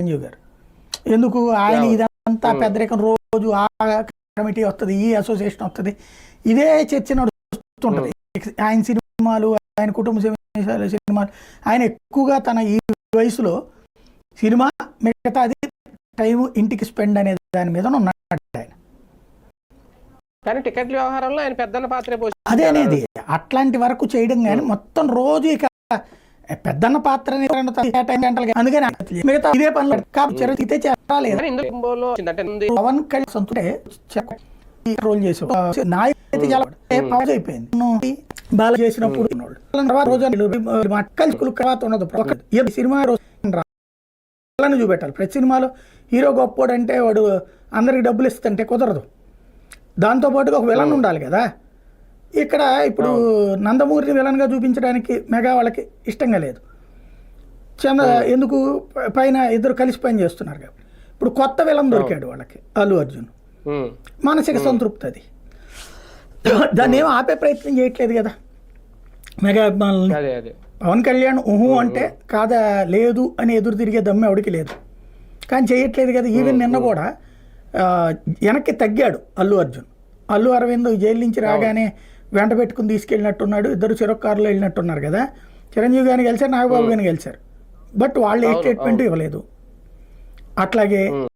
చిరంజీవి గారు. ఎందుకు ఆయన ఇదంతా పెద్దరికం రోజు ఆ కమిటీ వస్తుంది, ఈ అసోసియేషన్ వస్తుంది, ఇదే చర్చ నడుస్తుంటది. ఆయన సినిమాలు, ఆయన కుటుంబ సినిమాలు, ఆయన ఎక్కువగా తన ఈ వయసులో సినిమా మిగతాది టైం ఇంటికి స్పెండ్ అనే దాని మీద ఉన్నాడు ఆయన. కానీ టికెట్ల వ్యవహారంలో ఆయన పెద్దన్న పాత్రే అదే అనేది అట్లాంటి వరకు చేయడం కానీ మొత్తం రోజు ఇక పెద్దన్న పాత్ర అందుకని మిగతా ఇదే పనులు కాబట్టి ఇదే చేరాలి. పవన్ కళ్యాణ్ రోల్ చేసే నాయకుడు చాలా పవర్ అయిపోయింది. బాగా చేసినప్పుడు తర్వాత ఉన్నది సినిమా చూపెట్టాలి. ప్రతి సినిమాలో హీరో గొప్పోడు అంటే వాడు అందరికి డబ్బులు ఇస్తుంటే కుదరదు, దాంతోపాటుగా ఒక విలన్ ఉండాలి కదా. ఇక్కడ ఇప్పుడు నందమూరిని విలన్గా చూపించడానికి మెగా వాళ్ళకి ఇష్టంగా లేదు. ఎందుకు పైన ఇద్దరు కలిసి పని చేస్తున్నారు కాబట్టి. ఇప్పుడు కొత్త విలన్ దొరికాడు వాళ్ళకి, అల్లు అర్జున్. మానసిక సంతృప్తి అది, దాన్ని ఏమో ఆపే ప్రయత్నం చేయట్లేదు కదా మెగా అభిమానులు. పవన్ కళ్యాణ్ అంటే కాదా లేదు అని ఎదురు తిరిగే దమ్ము ఎవడికి లేదు, కానీ చేయట్లేదు కదా. ఈవెన్ నిన్న కూడా వెనక్కి తగ్గాడు అల్లు అర్జున్. అల్లు అరవింద్ జైలు నుంచి రాగానే వెంట పెట్టుకుని తీసుకెళ్ళినట్టున్నాడు, ఇద్దరు చెరొక కారులో వెళ్ళినట్టున్నారు కదా. చిరంజీవి గారిని గెలిచారు, నాగబాబు గారిని గెలిచారు, బట్ వాళ్ళు ఏ స్టేట్మెంట్ ఇవ్వలేదు. అట్లాగే